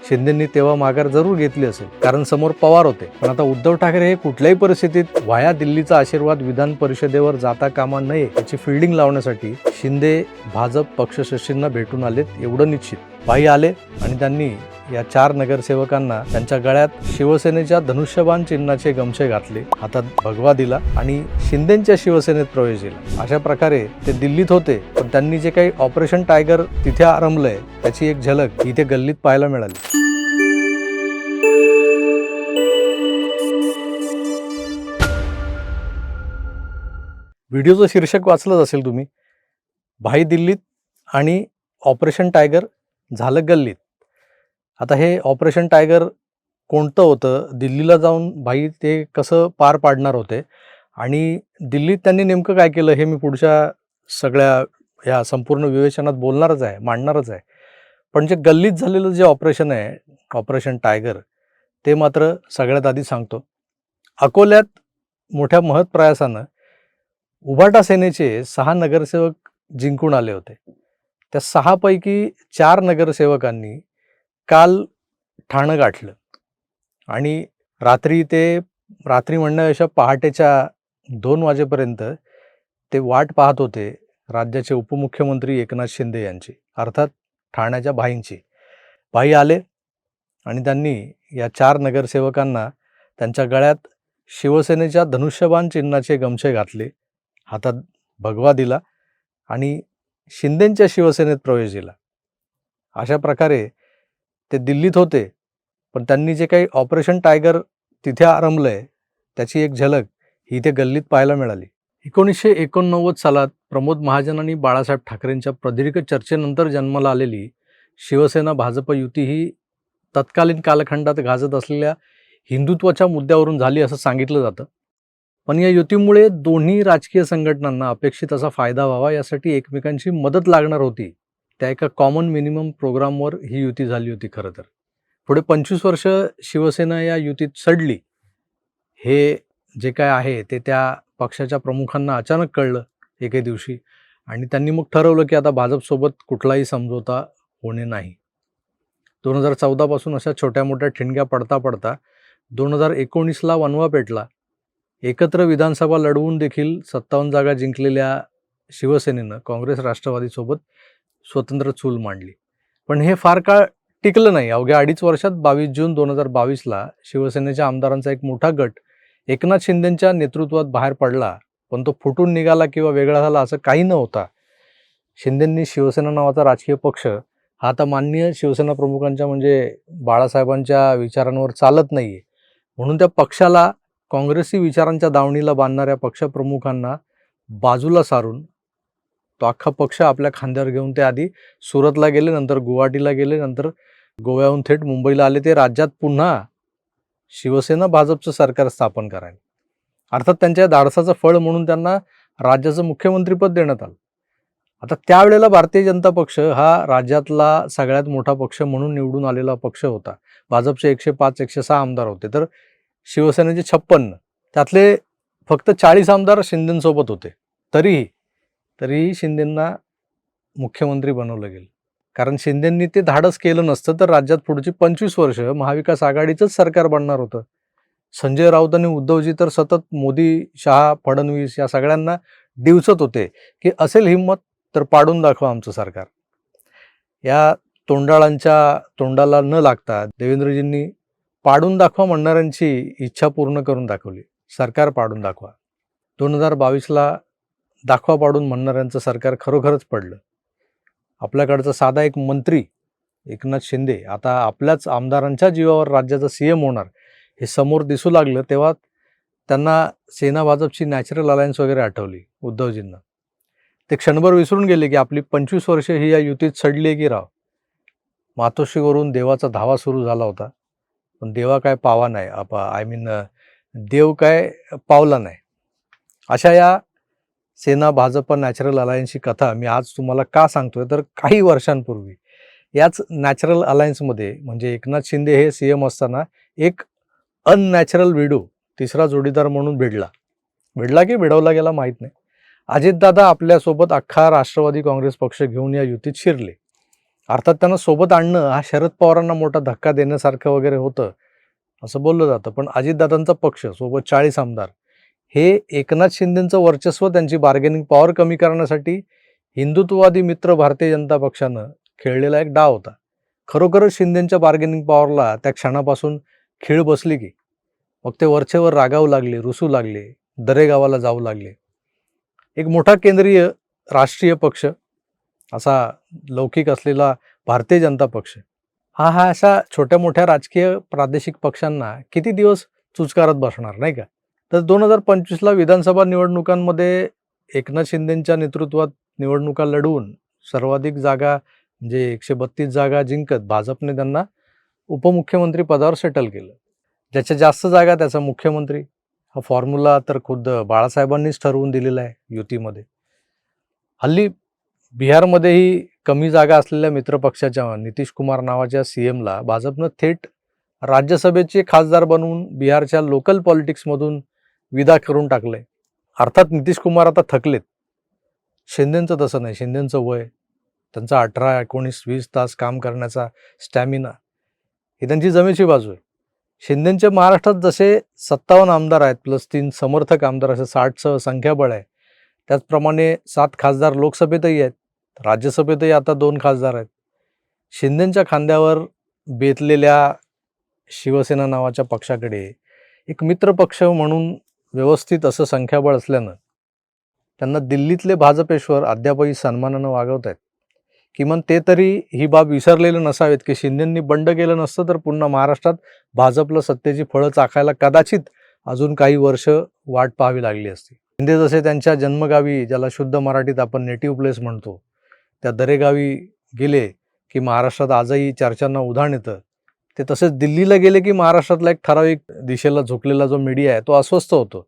शिंदेंनी तेव्हा माघार जरूर घेतली असेल, कारण समोर पवार होते. पण आता उद्धव ठाकरे हे कुठल्याही परिस्थितीत व्हाया दिल्लीचा आशीर्वाद विधान परिषदेवर जाता कामा नये याची फिल्डिंग लावण्यासाठी शिंदे भाजप पक्षश्रेष्ठींना भेटून आलेत एवढं निश्चित. भाई आले आणि त्यांनी या 4 नगरसेवकांना त्यांच्या गळ्यात शिवसेनेच्या धनुष्यबाण चिन्हाचे गमछे घातले, हातात भगवा दिला आणि शिंदेंच्या शिवसेनेत प्रवेश दिला. अशा प्रकारे ते दिल्लीत होते, पण त्यांनी जे काही ऑपरेशन टायगर तिथे आरंभलंय त्याची एक झलक इथे गल्लीत पाहायला मिळाली. व्हिडिओचं शीर्षक वाचलंच असेल तुम्ही, भाई दिल्लीत आणि ऑपरेशन टायगर झालं गल्लीत. आता हे ऑपरेशन टायगर कोणतं होतं, दिल्लीला जाऊन भाई ते कसं पार पाडणार होते आणि दिल्लीत त्यांनी नेमकं काय केलं हे मी पुढच्या सगळ्या या संपूर्ण विवेचनात बोलणारच आहे, मांडणारच आहे. पण जे गल्लीत झालेलं जे ऑपरेशन आहे, ऑपरेशन टायगर, ते मात्र सगळ्यात आधी सांगतो. अकोल्यात मोठ्या महत् प्रयासानं उभाटा सेनेचे 6 नगरसेवक जिंकून आले होते. त्या 6 पैकी 4 नगरसेवकांनी काल ठाणं गाठलं आणि रात्री म्हणण्यापेक्षा पहाटेच्या 2 वाजेपर्यंत ते वाट पाहत होते राज्याचे उपमुख्यमंत्री एकनाथ शिंदे यांची, अर्थात ठाण्याच्या भाईंची. भाई आले आणि त्यांनी या 4 नगरसेवकांना त्यांच्या गळ्यात शिवसेनेच्या धनुष्यबाण चिन्हाचे गमछे घातले, हातात भगवा दिला आणि शिंदेंच्या शिवसेनेत प्रवेश दिला. अशा प्रकारे ते दिल्लीत होते, पण त्यांनी जे काही ऑपरेशन टायगर तिथे आरंभलंय त्याची एक झलक ही इथे गल्लीत पाहायला मिळाली. 1989 सालात प्रमोद महाजन आणि बाळासाहेब ठाकरेंच्या प्रदीर्घ चर्चेनंतर जन्माला आलेली शिवसेना भाजप युती ही तत्कालीन कालखंडात गाजत असलेल्या हिंदुत्वाच्या मुद्द्यावरून झाली असं सांगितलं जातं. पण या युतीमुळे दोन्ही राजकीय संघटनांना अपेक्षित असा फायदा व्हावा यासाठी एकमेकांची मदत लागणार होती. त्या एका कॉमन मिनिमम प्रोग्रामवर ही युती झाली होती. खरं तर पुढे 25 वर्ष शिवसेना या युतीत सडली. हे जे काय आहे ते त्या पक्षाच्या प्रमुखांना अचानक कळलं एके दिवशी आणि त्यांनी मग ठरवलं की आता भाजपसोबत कुठलाही समझोता होणे नाही. 2014 पासून अशा छोट्या मोठ्या ठिणग्या पडता पडता 2019ला वणवा पेटला. एकत्र विधानसभा लढवून देखील 57 जागा जिंकलेल्या शिवसेनेनं काँग्रेस राष्ट्रवादीसोबत स्वतंत्र चूल मांडली. पण हे फार काळ टिकलं नाही. अवघ्या 2.5 वर्षात 22 जून 2022ला शिवसेनेच्या आमदारांचा एक मोठा गट एकनाथ शिंदेंच्या नेतृत्वात बाहेर पडला. पण तो फुटून निघाला किंवा वेगळा झाला असं काही न होता. शिंदेंनी शिवसेना नावाचा राजकीय पक्ष हा आता माननीय शिवसेना प्रमुखांच्या म्हणजे बाळासाहेबांच्या विचारांवर चालत नाहीये, म्हणून त्या पक्षाला काँग्रेसी विचारांच्या दावणीला बांधणाऱ्या पक्षप्रमुखांना बाजूला सारून तो अख्खा पक्ष आपल्या खांद्यावर घेऊन ते आधी सुरतला गेले, नंतर गुवाहाटीला गेले, नंतर गोव्याहून थेट मुंबईला आले. ते राज्यात पुन्हा शिवसेना भाजपचं सरकार स्थापन करायला. अर्थात त्यांच्या धाडसाचं फळ म्हणून त्यांना राज्याचं मुख्यमंत्रीपद देण्यात आलं. आता त्यावेळेला भारतीय जनता पक्ष हा राज्यातला सगळ्यात मोठा पक्ष म्हणून निवडून आलेला पक्ष होता. भाजपचे 105-106 आमदार होते, तर शिवसेनेचे 56, त्यातले फक्त 40 आमदार शिंदेंसोबत होते. तरीही शिंदेंना मुख्यमंत्री बनवलं गेलं, कारण शिंदेंनी ते धाडस केलं नसतं तर राज्यात पुढची 25 वर्ष महाविकास आघाडीचंच सरकार बनणार होतं. संजय राऊत आणि उद्धवजी तर सतत मोदी, शहा, फडणवीस या सगळ्यांना डिवचत होते की असेल हिंमत तर पाडून दाखवा आमचं सरकार. या तोंडाळांच्या तोंडाला न लागता देवेंद्रजींनी पाडून दाखवा म्हणणाऱ्यांची इच्छा पूर्ण करून दाखवली. सरकार पाडून दाखवा. 2022ला दाखवा पाडून म्हणणाऱ्यांचं सरकार खरोखरच पडलं. आपल्याकडचा साधा एक मंत्री एकनाथ शिंदे आता आपल्याच आमदारांच्या जीवावर राज्याचा CM होणार हे समोर दिसू लागलं, तेव्हा त्यांना सेना भाजपची नॅचरल अलायन्स वगैरे आठवली उद्धवजींना. ते क्षणभर विसरून गेले की आपली 25 वर्ष ही या युतीत सडली आहे की राव. मातोश्रीवरून देवाचा धावा सुरू झाला होता, पण देवा काय पावा नाही, देव काय पावला नाही. अशा या सेना भाजप नॅचरल अलायन्सची कथा मी आज तुम्हाला का सांगतोय, तर काही वर्षांपूर्वी याच नॅचरल अलायन्समध्ये म्हणजे एकनाथ शिंदे हे CM असताना एक अननॅचरल विडो तिसरा जोडीदार म्हणून भिडला की भिडवला गेला माहीत नाही. अजितदादा आपल्यासोबत अख्खा राष्ट्रवादी काँग्रेस पक्ष घेऊन या युतीत शिरले अर्थात त्यांना सोबत आणणं हा शरद पवारांना मोठा धक्का देण्यासारखं वगैरे होतं, असं बोललं जातं. पण अजितदादांचा पक्ष सोबत 40 आमदार हे एकनाथ शिंदेंचं वर्चस्व, त्यांची बार्गेनिंग पॉवर कमी करण्यासाठी हिंदुत्ववादी मित्र भारतीय जनता पक्षानं खेळलेला एक डाव होता. खरोखरच शिंदेंच्या बार्गेनिंग पॉवरला त्या क्षणापासून खीळ बसली की मग ते वरचेवर रागावू लागले, रुसू लागले, दरेगावाला जाऊ लागले. एक मोठा केंद्रीय राष्ट्रीय पक्ष असा लौकिक असलेला भारतीय जनता पक्ष हा अशा छोट्या मोठ्या राजकीय प्रादेशिक पक्षांना किती दिवस चुचकारत बसणार, नाही का? तर 2025ला विधानसभा निवडणुकांमध्ये एकनाथ शिंदेंच्या नेतृत्वात निवडणुका लढवून सर्वाधिक जागा म्हणजे 132 जागा जिंकत भाजपने त्यांना उपमुख्यमंत्री पदावर सेटल केलं. ज्याच्या जास्त जागा त्याचा मुख्यमंत्री, हा फॉर्म्युला तर खुद्द बाळासाहेबांनीच ठरवून दिलेला आहे युतीमध्ये. हल्ली बिहारमध्येही कमी जागा असलेल्या मित्रपक्षाच्या नितीश कुमार नावाच्या सीएमला भाजपनं थेट राज्यसभेचे खासदार बनवून बिहारच्या लोकल पॉलिटिक्समधून विदा करून टाकलंय. अर्थात नितीश कुमार आता थकलेत. शिंदेंचं तसं नाही. शिंदेंचं वय, त्यांचा 18, 19, 20 तास काम करण्याचा स्टॅमिना ही त्यांची जमेची बाजू आहे. शिंदेंच्या महाराष्ट्रात जसे 57 आमदार आहेत प्लस 3 समर्थक आमदार, असे 60चं संख्याबळ आहे. त्याचप्रमाणे 7 खासदार लोकसभेतही आहेत, राज्यसभेतही आता 2 खासदार आहेत. शिंदेंच्या खांद्यावर बेतलेल्या शिवसेना नावाच्या पक्षाकडे एक मित्रपक्ष म्हणून व्यवस्थित असं संख्याबळ असल्यानं त्यांना दिल्लीतले भाजपेश्वर अद्यापही सन्मानानं वागवत आहेत. किमान ते तरी ही बाब विसरलेले नसावेत की शिंदेंनी बंड केलं नसतं तर पुन्हा महाराष्ट्रात भाजपला सत्तेची फळं चाखायला कदाचित अजून काही वर्ष वाट पाहावी लागली असती. शिंदे जसे त्यांच्या जन्मगावी, ज्याला शुद्ध मराठीत आपण नेटिव्ह प्लेस म्हणतो, त्या दरेगावी गेले की महाराष्ट्रात आजही चर्चांना उधाण येतं, ते तसेच दिल्लीला गेले की महाराष्ट्रातला एक ठराविक दिशेला झुकलेला जो मीडिया आहे तो अस्वस्थ होतो.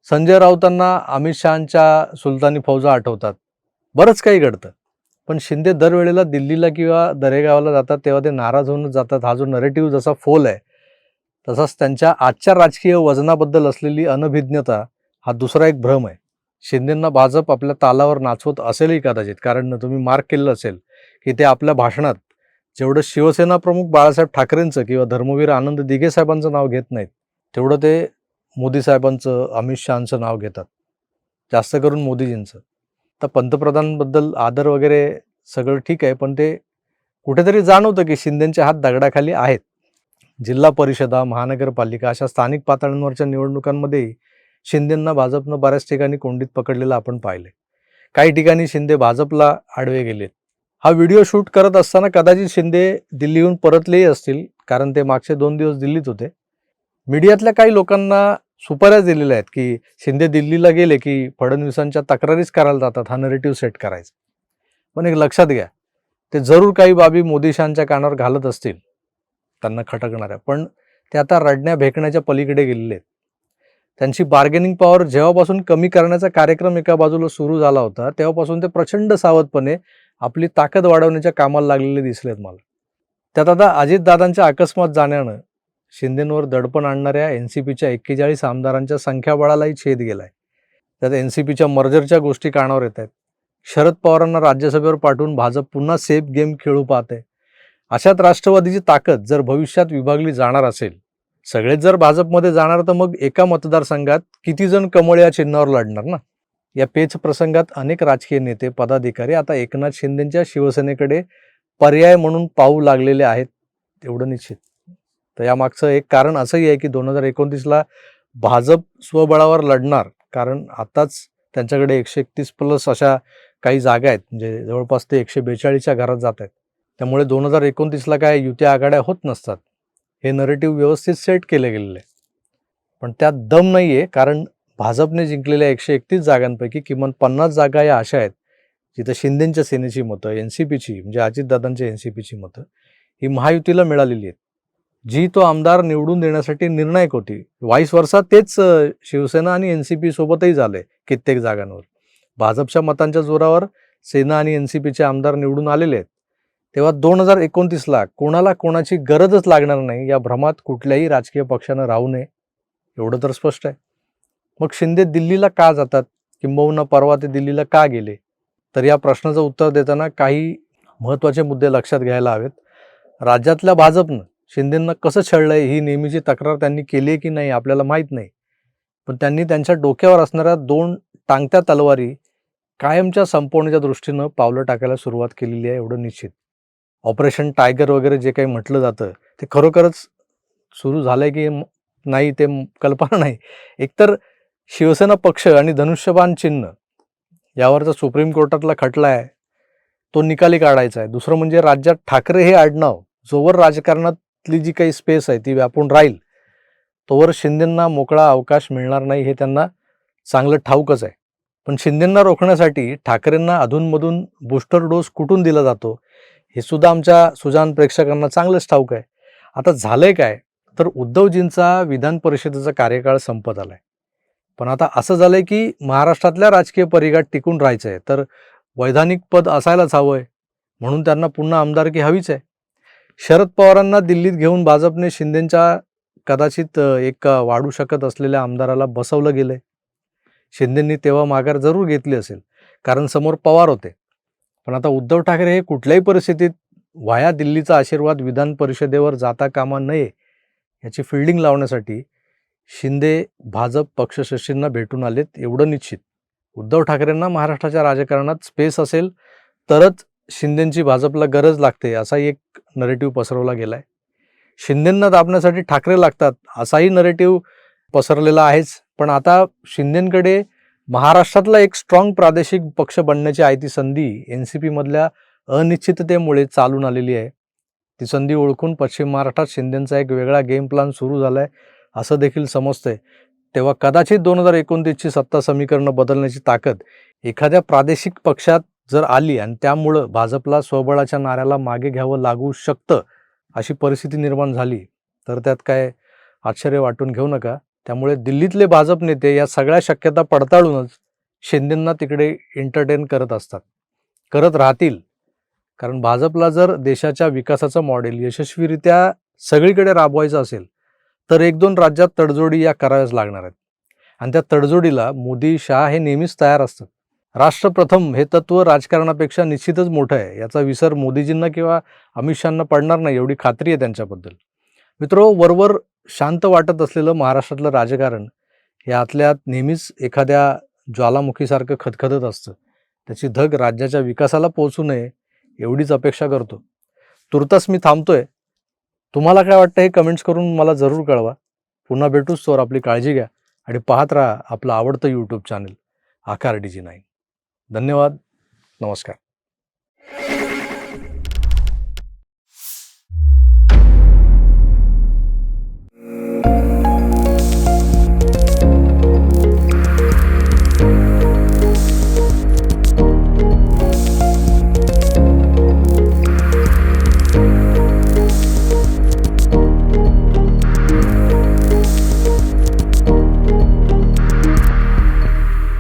संजय राऊतांना अमित शहांच्या सुलतानी फौजा आठवतात. बरंच काही घडतं. पण शिंदे दरवेळेला दिल्लीला किंवा दरेगावला जातात तेव्हा ते नाराज होऊनच जातात. हा जो नरेटिव्ह जसा फोल आहे, तसाच त्यांच्या आजच्या राजकीय वजनाबद्दल असलेली अनभिज्ञता हा दुसरा एक भ्रम आहे. शिंदेंना भाजप आपल्या तालावर नाचवत असेलही कदाचित, कारण तुम्ही मार्क केलं असेल की ते आपल्या भाषणात जेवढं शिवसेना प्रमुख बाळासाहेब ठाकरेंचं किंवा धर्मवीर आनंद दिघे साहेबांचं नाव घेत नाहीत, तेवढं ते मोदी साहेबांचं, अमित शहांचं नाव घेतात, जास्त करून मोदीजींचं. तर पंतप्रधानांबद्दल आदर वगैरे सगळं ठीक आहे, पण ते कुठेतरी जाणवतं की शिंदेंचे हात दगडाखाली आहेत. जिल्हा परिषदा, महानगरपालिका अशा स्थानिक पातळ्यांवरच्या निवडणुकांमध्येही शिंदेंना भाजपनं बऱ्याच ठिकाणी कोंडीत पकडलेलं आपण पाहिले. काही ठिकाणी शिंदे भाजपला आडवे गेलेत. हा व्हिडिओ शूट करत असताना कदाचित शिंदे दिल्लीहून परतलेही असतील, कारण ते मागचे 2 दिवस दिल्लीत होते. मीडियातल्या काही लोकांना सुपाऱ्याच दिलेल्या आहेत की शिंदे दिल्लीला गेले की फडणवीसांच्या तक्रारीच करायला जातात, हा नरेटिव्ह सेट करायचा. पण एक लक्षात घ्या, ते जरूर काही बाबी मोदी शहांच्या कानावर घालत असतील, त्यांना खटकणाऱ्या, पण ते आता रडण्या भेकण्याच्या पलीकडे गेलेले आहेत. त्यांची बार्गेनिंग पॉवर जेव्हापासून कमी करण्याचा कार्यक्रम एका बाजूला सुरू झाला होता, तेव्हापासून ते प्रचंड सावधपणे आपली ताकद वाढवण्याच्या कामाला लागलेले दिसलेत मला. त्यात आता अजितदादांच्या अकस्मात जाण्यानं शिंदेंवर दडपण आणणाऱ्या एनसीपीच्या 41 आमदारांच्या संख्याबळालाही छेद गेलाय. त्यात एनसीपीच्या मर्जरच्या गोष्टी कानावर येत आहेत. शरद पवारांना राज्यसभेवर पाठवून भाजप पुन्हा सेफ गेम खेळू पाहते. अशात राष्ट्रवादीची ताकद जर भविष्यात विभागली जाणार असेल, सगळेच जर भाजपमध्ये जाणार, तर मग एका मतदारसंघात किती जण कमळ या चिन्हावर लढणार ना? या पेच प्रसंगात अनेक राजकीय नेते, पदाधिकारी आता एकनाथ शिंदेंच्या शिवसेनेकडे पर्याय म्हणून पाहू लागलेले आहेत, एवढं निश्चित. तर यामागचं एक कारण असंही आहे की 2029ला भाजप स्वबळावर लढणार, कारण आताच त्यांच्याकडे 131 प्लस अशा काही जागा आहेत, म्हणजे जवळपास ते 142च्या घरात जात आहेत. त्यामुळे 2029ला काय युती आघाड्या होत नसतात, हे नरेटिव्ह व्यवस्थित सेट केले गेलेले आहे. पण त्यात दम नाही आहे, कारण भाजपने जिंकलेल्या 131 जागांपैकी किमान 50 जागा या अशा आहेत जिथं शिंदेंच्या सेनेची मतं, एनसीपीची म्हणजे अजितदादांच्या एनसीपीची मतं ही महायुतीला मिळालेली आहेत, जी तो आमदार निवडून देण्यासाठी निर्णायक होती. व्हाईस वर्सा तेच शिवसेना आणि एनसीपी सोबतही झालंय कित्येक जागांवर. भाजपच्या मतांच्या जोरावर सेना आणि एनसीपीचे आमदार निवडून आलेले आहेत. तेव्हा 2029ला कोणाला कोणाची गरजच लागणार नाही या भ्रमात कुठल्याही राजकीय पक्षानं राहू नये, एवढं तर स्पष्ट आहे. मग शिंदे दिल्लीला का जातात, किंबहुना परवा ते दिल्लीला का गेले? तर या प्रश्नाचं उत्तर देताना काही महत्त्वाचे मुद्दे लक्षात घ्यायला हवेत. राज्यातल्या भाजपनं शिंदेंना कसं छळलंय ही नेहमीची तक्रार त्यांनी केली आहे की नाही आपल्याला माहीत नाही. पण त्यांनी त्यांच्या डोक्यावर असणाऱ्या 2 टांगत्या तलवारी कायमच्या संपवण्याच्या दृष्टीनं पावलं टाकायला सुरुवात केलेली आहे, एवढं निश्चित. ऑपरेशन टायगर वगैरे जे काही म्हटलं जातं ते खरोखरच सुरू झालंय की नाही ते कल्पना नाही. एकतर शिवसेना पक्ष आणि धनुष्यबाण चिन्ह यावरचा सुप्रीम कोर्टातला खटला आहे, तो निकाली काढायचा आहे. दुसरं म्हणजे राज्यात ठाकरे हे आडनाव जोवर राजकारणातली जी काही स्पेस आहे ती व्यापून राहील तोवर शिंदेंना मोकळा अवकाश मिळणार नाही हे त्यांना चांगलं ठाऊकच आहे. पण शिंदेंना रोखण्यासाठी ठाकरेंना अधूनमधून बूस्टर डोस कुठून दिला जातो हे सुद्धा आमच्या सुजाण प्रेक्षकांना चांगलंच ठाऊक आहे. आता झालंय काय तर उद्धवजींचा विधान परिषदेचा कार्यकाळ संपत आलाय. पण आता असं झालंय की महाराष्ट्रातल्या राजकीय परिघात टिकून राहायचं आहे तर वैधानिक पद असायलाच हवंय, म्हणून त्यांना पुन्हा आमदारकी हवीच आहे. शरद पवारांना दिल्लीत घेऊन भाजपने शिंदेंच्या कदाचित एक वाढू शकत असलेल्या आमदाराला बसवलं गेलंय. शिंदेंनी तेव्हा माघार जरूर घेतली असेल, कारण समोर पवार होते. पण आता उद्धव ठाकरे हे कुठल्याही परिस्थितीत वाया दिल्लीचा आशीर्वाद विधान परिषदेवर जाता कामा नये याची फिल्डिंग लावण्यासाठी शिंदे भाजप पक्षश्रेष्ठींना भेटून आलेत, एवढं निश्चित. उद्धव ठाकरेंना महाराष्ट्राच्या राजकारणात स्पेस असेल तरच शिंदेंची भाजपला गरज लागते असाही एक नरेटिव्ह पसरवला गेलाय. शिंदेंना दाबण्यासाठी ठाकरे लागतात असाही नरेटिव्ह पसरलेला आहेच. पण आता शिंदेंकडे महाराष्ट्रातला एक स्ट्रॉंग प्रादेशिक पक्ष बनण्याची आहे ती संधी NCP मधल्या अनिश्चिततेमुळे चालून आलेली आहे. ती संधी ओळखून पश्चिम महाराष्ट्रात शिंदेंचा एक वेगळा गेम प्लॅन सुरू झालाय असं देखील समजतंय. तेव्हा कदाचित 2029ची सत्ता समीकरणं बदलण्याची ताकद एखाद्या प्रादेशिक पक्षात जर आली आणि त्यामुळं भाजपला स्वबळाच्या नाऱ्याला मागे घ्यावं लागू शकतं अशी परिस्थिती निर्माण झाली तर त्यात काय आश्चर्य वाटून घेऊ नका. त्यामुळे दिल्लीतले भाजप नेते या सगळ्या शक्यता पडताळूनच शिंदेंना तिकडे एंटरटेन करत असतात, करत राहतील. कारण भाजपला जर देशाच्या विकासाचं मॉडेल यशस्वीरित्या सगळीकडे राबवायचं असेल तर 1-2 राज्यात तडजोडी या कराव्याच लागणार आहेत. आणि त्या तडजोडीला मोदी शहा हे नेहमीच तयार असतात. राष्ट्र प्रथम हे तत्व राजकारणापेक्षा निश्चितच मोठं आहे, याचा विसर मोदीजींना किंवा अमित शहांना पडणार नाही एवढी खात्री आहे त्यांच्याबद्दल. मित्रो, वरवर शांत वाटत असलेलं महाराष्ट्रातलं राजकारण हे आतल्यात नेहमीच एखाद्या ज्वालामुखीसारखं खदखदत असतं. त्याची धग राज्याच्या विकासाला पोहोचू नये एवढीच अपेक्षा करतो. तुर्तास मी थांबतोय. तुम्हाला काय वाटतं हे कमेंट्स करून मला जरूर कळवा. पुन्हा भेटूच, तोवर आपली काळजी घ्या आणि पाहत राहा आपलं आवडतं यूट्यूब चॅनल आकार DG9. धन्यवाद. नमस्कार.